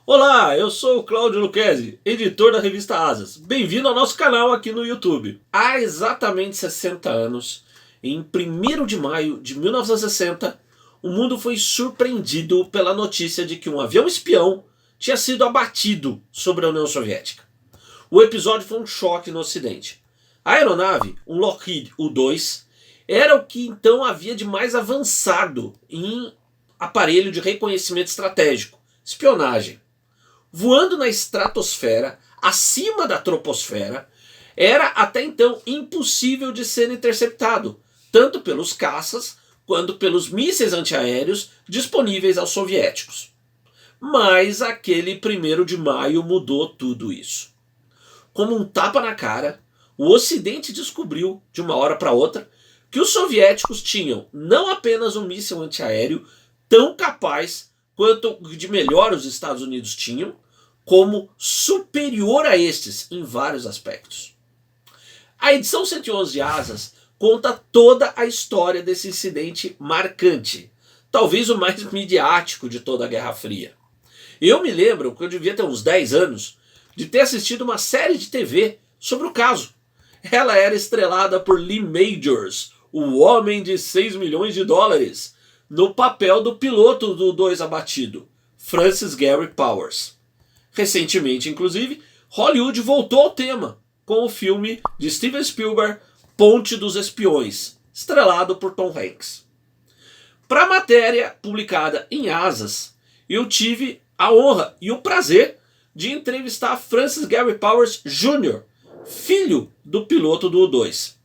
Olá, eu sou o Claudio Lucchesi, editor da Revista Asas. Bem-vindo ao nosso canal aqui no YouTube. Há exatamente 60 anos, em 1º de maio de 1960, o mundo foi surpreendido pela notícia de que um avião espião tinha sido abatido sobre a União Soviética. O episódio foi um choque no Ocidente. A aeronave, um Lockheed U-2, era o que então havia de mais avançado em aparelho de reconhecimento estratégico, espionagem. Voando na estratosfera, acima da troposfera, era até então impossível de ser interceptado, tanto pelos caças quanto pelos mísseis antiaéreos disponíveis aos soviéticos. Mas aquele 1º de maio mudou tudo isso. Como um tapa na cara, o Ocidente descobriu, de uma hora para outra, que os soviéticos tinham não apenas um míssil antiaéreo tão capaz quanto de melhor os Estados Unidos tinham, como superior a estes em vários aspectos. A edição 111 de Asas conta toda a história desse incidente marcante, talvez o mais midiático de toda a Guerra Fria. Eu me lembro, que eu devia ter uns 10 anos, de ter assistido uma série de TV sobre o caso. Ela era estrelada por Lee Majors, o homem de 6 milhões de dólares, no papel do piloto do U-2 abatido, Francis Gary Powers. Recentemente, inclusive, Hollywood voltou ao tema com o filme de Steven Spielberg, Ponte dos Espiões, estrelado por Tom Hanks. Para a matéria publicada em Asas, eu tive a honra e o prazer de entrevistar Francis Gary Powers Jr., filho do piloto do U-2.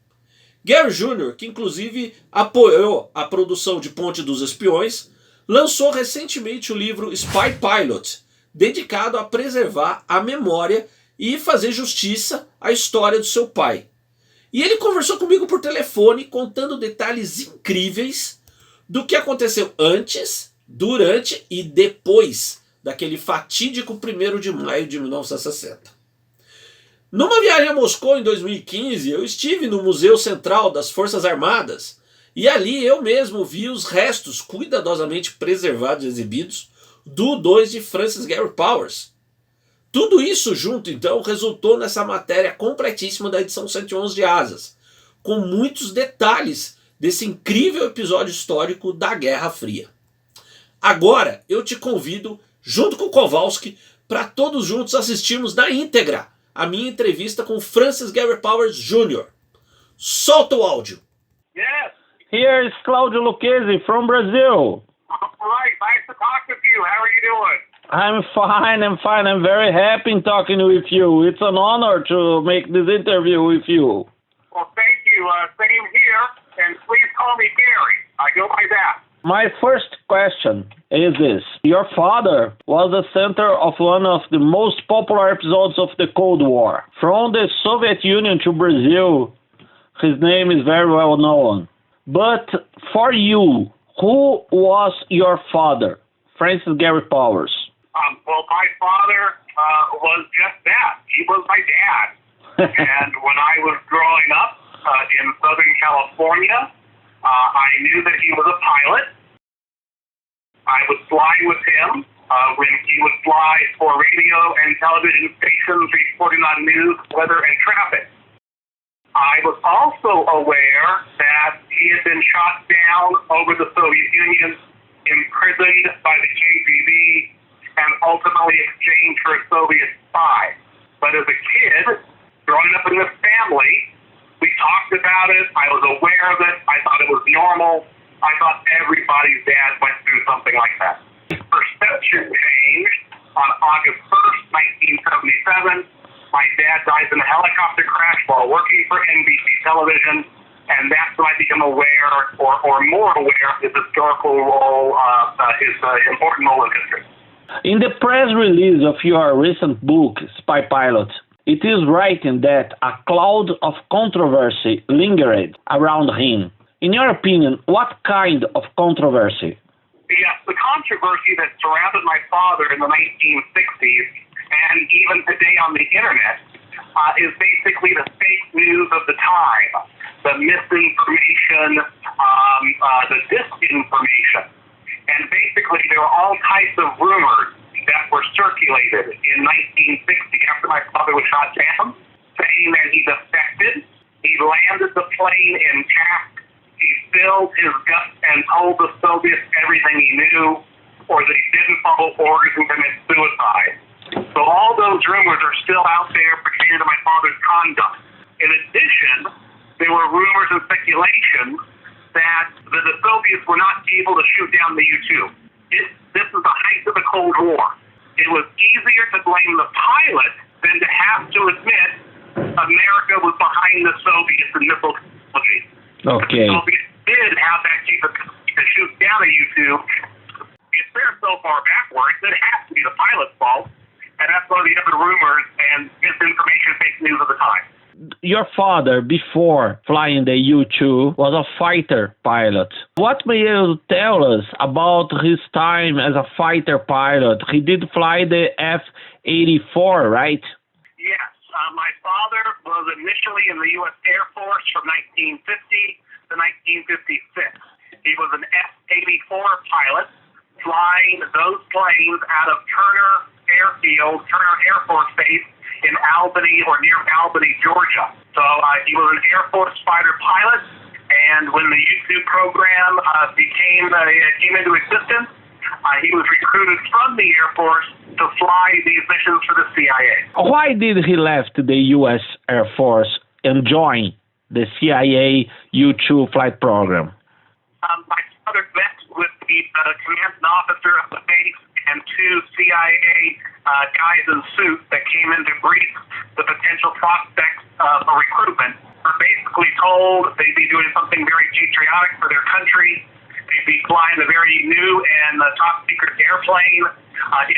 Gary Jr., que inclusive apoiou a produção de Ponte dos Espiões, lançou recentemente o livro Spy Pilot, dedicado a preservar a memória e fazer justiça à história do seu pai. E ele conversou comigo por telefone, contando detalhes incríveis do que aconteceu antes, durante e depois daquele fatídico 1º de maio de 1960. Numa viagem a Moscou em 2015, eu estive no Museu Central das Forças Armadas e ali eu mesmo vi os restos cuidadosamente preservados e exibidos do U-2 de Francis Gary Powers. Tudo isso junto, então, resultou nessa matéria completíssima da edição 111 de Asas, com muitos detalhes desse incrível episódio histórico da Guerra Fria. Agora eu te convido, junto com o Kowalski, para todos juntos assistirmos na íntegra a minha entrevista com Francis Gary Powers Jr. Solta o áudio. Yes. Here is Claudio Lucchesi from Brazil. All right. Nice to talk with you. How are you doing? I'm fine. I'm very happy talking with you. It's an honor to make this interview with you. Well, thank you. Same here. And please call me Gary. I go by that. My first question is this. Your father was the center of one of the most popular episodes of the Cold War. From the Soviet Union to Brazil, his name is very well known. But for you, who was your father, Francis Gary Powers? Well, my father was just that. He was my dad. And when I was growing up in Southern California, I knew that he was a pilot. I would fly with him when he would fly for radio and television stations reporting on news, weather, and traffic. I was also aware that he had been shot down over the Soviet Union, imprisoned by the KGB, and ultimately exchanged for a Soviet spy. But as a kid, growing up in this family, we talked about it. I was aware of it. I thought it was normal. I thought everybody's dad went through something like that. Perception changed on August 1st, 1977. My dad dies in a helicopter crash while working for NBC television, and that's when I became aware, or more aware, of his historical role, his important role in history. In the press release of your recent book, Spy Pilot, it is written that a cloud of controversy lingered around him. In your opinion, what kind of controversy? Yes, the controversy that surrounded my father in the 1960s, and even today on the internet, is basically the fake news of the time, the misinformation, the disinformation. And basically there were all types of rumors that were circulated in 1960 after my father was shot down, saying that he defected. He landed the plane intact. He spilled his guts and told the Soviets everything he knew, or that he didn't follow orders and commit suicide. So all those rumors are still out there pertaining to my father's conduct. In addition, there were rumors and speculation that the Soviets were not able to shoot down the U-2. This is the height of the Cold War. It was easier to blame the pilot than to have to admit America was behind the Soviets in missile technology. Okay. The Soviets did have that capability to shoot down a U-2. If they're so far backwards, it has to be the pilot's fault. And that's one of the other rumors and misinformation, fake news of the time. Your father, before flying the U-2, was a fighter pilot. What may you tell us about his time as a fighter pilot? He did fly the F-84, right? Yes. My father was initially in the U.S. Air Force from 1950 to 1956. He was an F-84 pilot, flying those planes out of Turner Air Force Base in Albany or near Albany, Georgia. So he was an Air Force fighter pilot, and when the U-2 program came into existence, he was recruited from the Air Force to fly these missions for the CIA. Why did he left the U.S. Air Force and join the CIA U-2 flight program? My father met with the commanding officer of the base and two CIA guys in suits that came in to brief the potential prospects for recruitment. Were basically told they'd be doing something very patriotic for their country. They'd be flying a very new and top secret airplane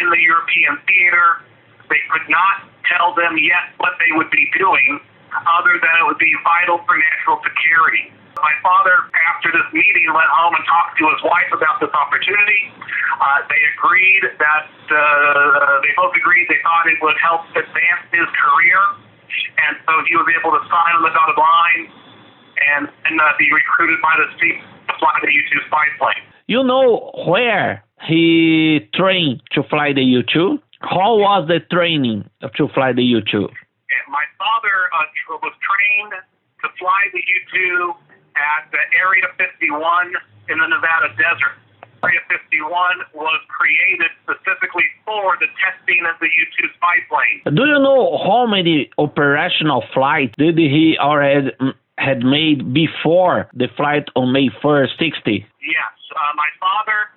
in the European theater. They could not tell them yet what they would be doing, other than it would be vital for national security. My father, after this meeting, went home and talked to his wife about this opportunity. They agreed that they both agreed they thought it would help advance his career, and so he was able to sign on the dotted line and be recruited by the Sea to fly the U-2 spy plane. You know where he trained to fly the U-2? How was the training to fly the U-2? My father was trained to fly the U-2 at Area 51 in the Nevada desert. Area 51 was created specifically for the testing of the U-2 spy plane. Do you know how many operational flights did he already had made before the flight on May 1st, 60? Yes. My father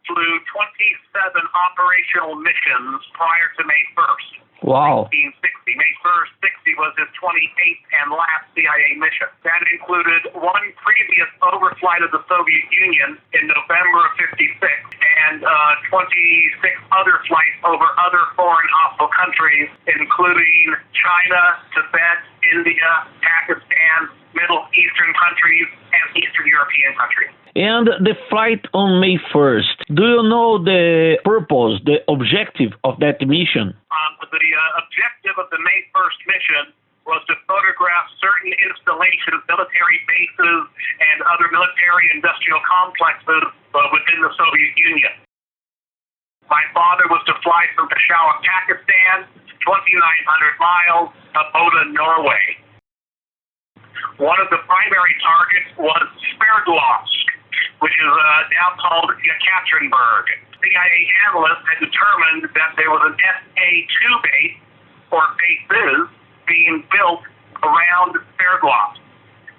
flew 27 operational missions prior to May 1st. Wow. 1960. May 1st, 60 was his 28th and last CIA mission. That included one previous overflight of the Soviet Union in November of 56 and 26 other flights over other foreign hostile countries, including China, Tibet, India, Pakistan, Middle Eastern countries, and Eastern European countries. And the flight on May 1st, do you know the purpose, the objective of that mission? The objective of the May 1st mission was to photograph certain installations, military bases, and other military industrial complexes within the Soviet Union. My father was to fly from Peshawar, Pakistan, 2,900 miles, to Bodø, Norway. One of the primary targets was Sverdlovsk, which is now called Yekaterinburg. CIA analysts had determined that there was an SA-2 base, or bases, being built around Sverdlovsk.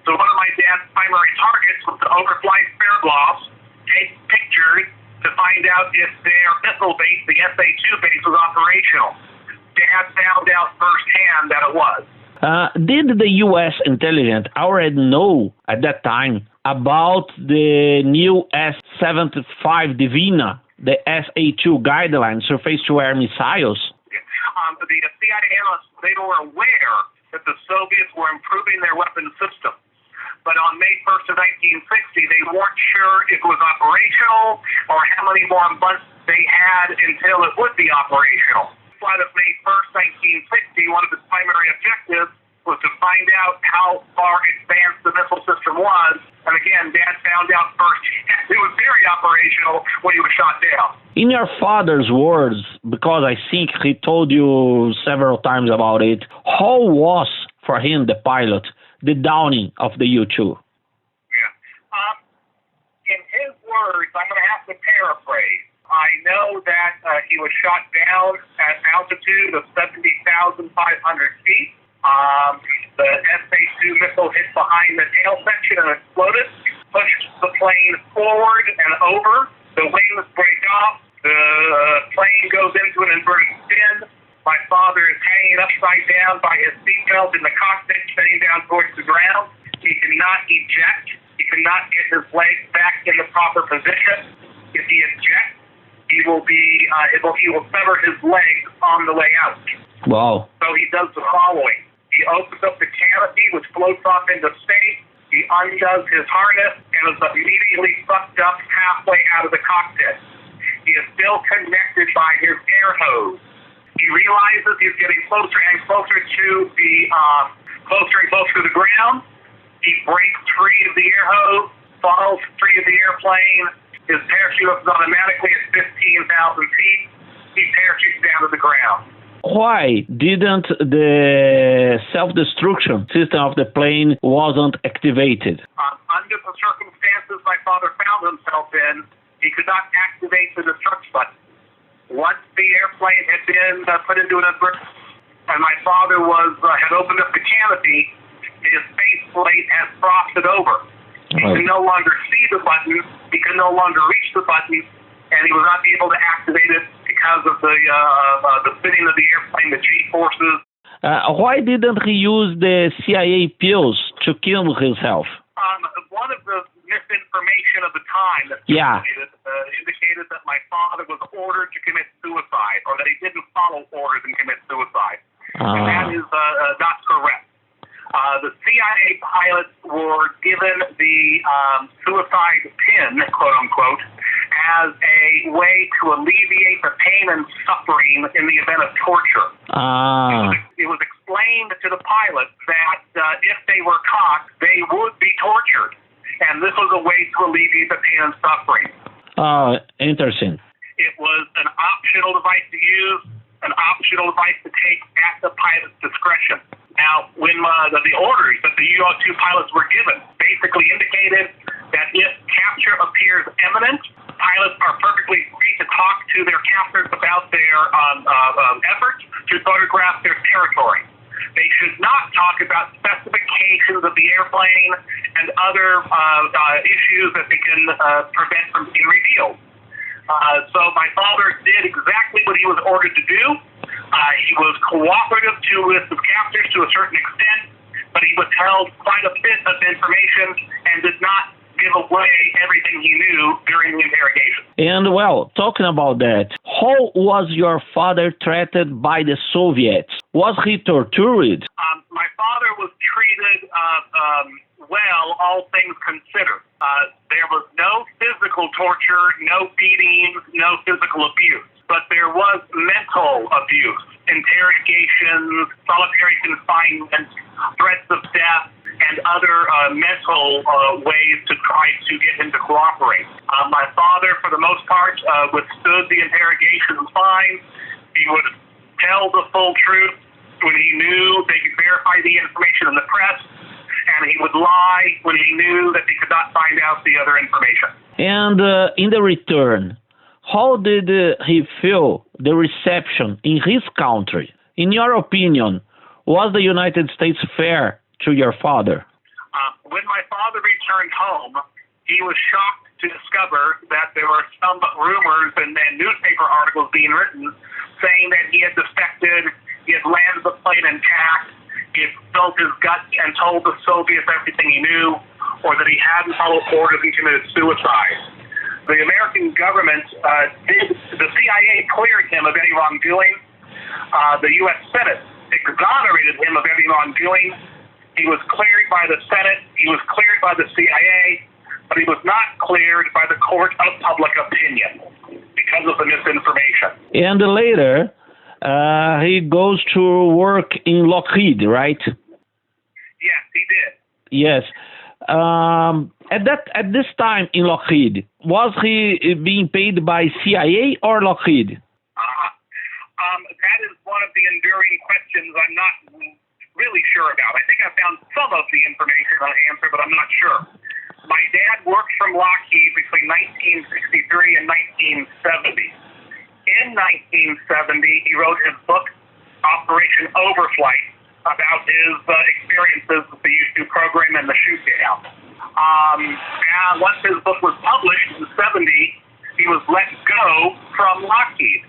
So one of my dad's primary targets was to overfly Sverdlovsk, take pictures to find out if their missile base, the SA-2 base, was operational. Dad found out firsthand that it was. Did the U.S. intelligence already know at that time about the new S-75 Divina, the SA-2 guidelines, surface-to-air missiles? The CIA analysts, they were aware that the Soviets were improving their weapon system. But on May 1st of 1960, they weren't sure if it was operational or how many more months they had until it would be operational. Flight of May 1st, 1960, one of its primary objectives was to find out how far advanced the missile system was. And again, Dad found out first it was very operational. when he was shot down. In your father's words, because I think he told you several times about it, how was for him, the pilot, the downing of the U-2? Yeah. In his words, I'm going to have to paraphrase. I know that he was shot down at altitude of 70,500 feet. The SA-2 missile hit behind the tail section and exploded, pushed the plane forward and over. The wings break off. The plane goes into an inverted spin. My father is hanging upside down by his seatbelt in the cockpit, sitting down towards the ground. He cannot eject. He cannot get his legs back in the proper position. If he ejects, he will sever his legs on the way out. Wow. So he does the following. He opens up the canopy, which floats off into space. He undoes his harness and is immediately sucked up halfway out of the cockpit. He is still connected by his air hose. He realizes he's getting closer and closer to the ground. He breaks free of the air hose, falls free of the airplane. His parachute opens automatically at 15,000 feet. He parachutes down to the ground. Why didn't the self-destruction system of the plane wasn't activated? Under the circumstances my father found himself in, he could not activate the destruct button. Once the airplane had been put into an inversion, and my father had opened up the canopy, his faceplate had frosted over. He could no longer see the button, he could no longer reach the button, and he was not able to activate it because of the spinning of the airplane, the G-forces. Why didn't he use the CIA pills to kill himself? One of the misinformation of the time that indicated that my father was ordered to commit suicide, or that he didn't follow orders and commit suicide. And that is not correct. The CIA pilots were given the suicide pin, quote unquote, as a way to alleviate the pain and suffering in the event of torture. It was explained to the pilots that if they were caught, they would be tortured. And this was a way to alleviate the pain and suffering. Interesting. It was an optional device to use, an optional device to take at the pilot's discretion. Now, when the orders that the U-2 pilots were given basically indicated that if capture appears imminent, pilots are perfectly free to talk to their captors about their efforts to photograph their territory. They should not talk about specifications of the airplane and other issues that they can prevent from being revealed. So my father did exactly what he was ordered to do. He was cooperative to his captors to a certain extent, but he withheld quite a bit of information and did not give away everything he knew during the interrogation. And, well, talking about that, how was your father treated by the Soviets? Was he tortured? My father was treated well, all things considered. There was no physical torture, no beatings, no physical abuse. But there was mental abuse, interrogations, solitary confinement, threats of death, and other mental ways to try to get him to cooperate. My father, for the most part, withstood the interrogations fine. He would tell the full truth when he knew they could verify the information in the press, and he would lie when he knew that they could not find out the other information. And in the return, how did he feel the reception in his country? In your opinion, was the United States fair to your father? When my father returned home, he was shocked to discover that there were some rumors and newspaper articles being written saying that he had defected, he had landed the plane intact, he had spilled his guts and told the Soviets everything he knew, or that he hadn't followed orders and committed suicide. The American government the CIA cleared him of any wrongdoing. The U.S. Senate exonerated him of any wrongdoing. He was cleared by the Senate. He was cleared by the CIA, but he was not cleared by the court of public opinion because of the misinformation. And later, he goes to work in Lockheed, right? Yes, he did. Yes. At this time in Lockheed, was he being paid by CIA or Lockheed? That is one of the enduring questions I'm not really sure about. I think I found some of the information on the answer, but I'm not sure. My dad worked from Lockheed between 1963 and 1970. In 1970, he wrote his book, Operation Overflight, about his experiences with the U-2 program and the shoot-down. And once his book was published in 70, he was let go from Lockheed.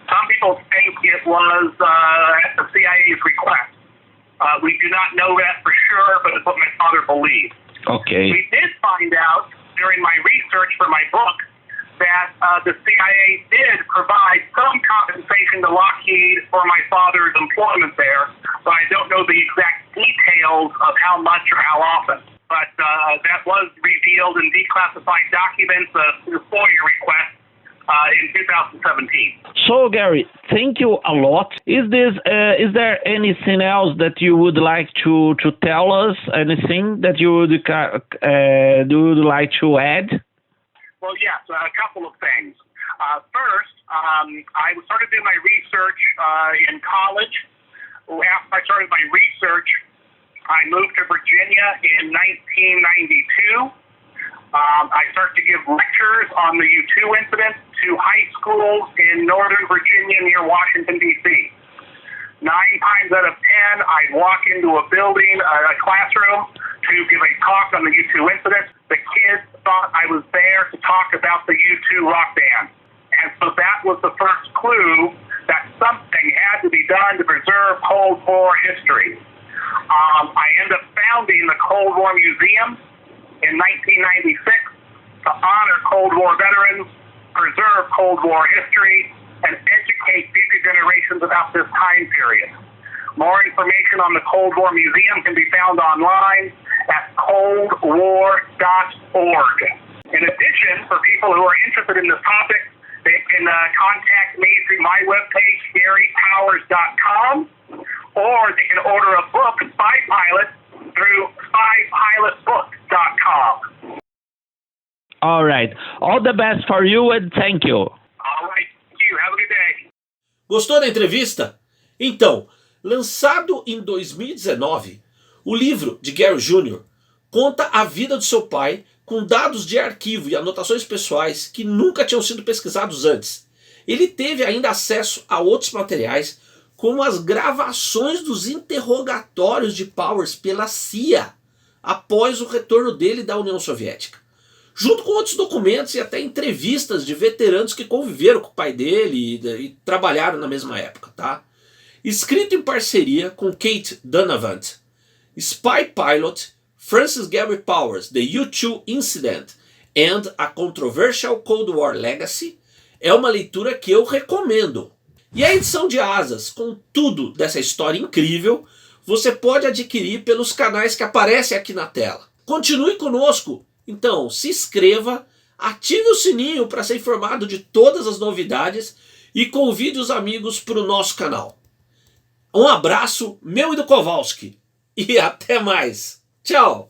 Some people think it was at the CIA's request. We do not know that for sure, but it's what my father believed. Okay. We did find out during my research for my book that the CIA did provide some compensation to Lockheed for my father's employment there, but I don't know the exact details of how much or how often. But that was revealed in declassified documents through FOIA requests in 2017. So, Gary, thank you a lot. Is there anything else that you would like to tell us? Anything that you would like to add? Well, yes, a couple of things. First, I started doing my research in college. After I started my research, I moved to Virginia in 1992. I started to give lectures on the U-2 incident to high schools in Northern Virginia near Washington, D.C. 9 times out of 10, I'd walk into a building, a classroom, to give a talk on the U-2 incident. The kids thought I was there to talk about the U-2 rock band. And so that was the first clue that something had to be done to preserve Cold War history. I ended up founding the Cold War Museum in 1996 to honor Cold War veterans, preserve Cold War history, and educate future generations about this time period. More information on the Cold War Museum can be found online at coldwar.org. In addition, for people who are interested in this topic, they can contact me through my webpage, garypowers.com, or they can order a book, Spy Pilot, through spypilotbook.com. All right. All the best for you and thank you. All right. Thank you. Have a good day. Gostou da entrevista? Então, lançado em 2019, o livro de Gary Jr. conta a vida do seu pai com dados de arquivo e anotações pessoais que nunca tinham sido pesquisados antes. Ele teve ainda acesso a outros materiais, como as gravações dos interrogatórios de Powers pela CIA após o retorno dele da União Soviética, junto com outros documentos e até entrevistas de veteranos que conviveram com o pai dele e trabalharam na mesma época, tá? Escrito em parceria com Kate Donovan, Spy Pilot, Francis Gary Powers, The U-2 Incident and a Controversial Cold War Legacy, é uma leitura que eu recomendo. E a edição de Asas, com tudo dessa história incrível, você pode adquirir pelos canais que aparecem aqui na tela. Continue conosco, então se inscreva, ative o sininho para ser informado de todas as novidades e convide os amigos para o nosso canal. Um abraço meu e do Kowalski e até mais. Tchau!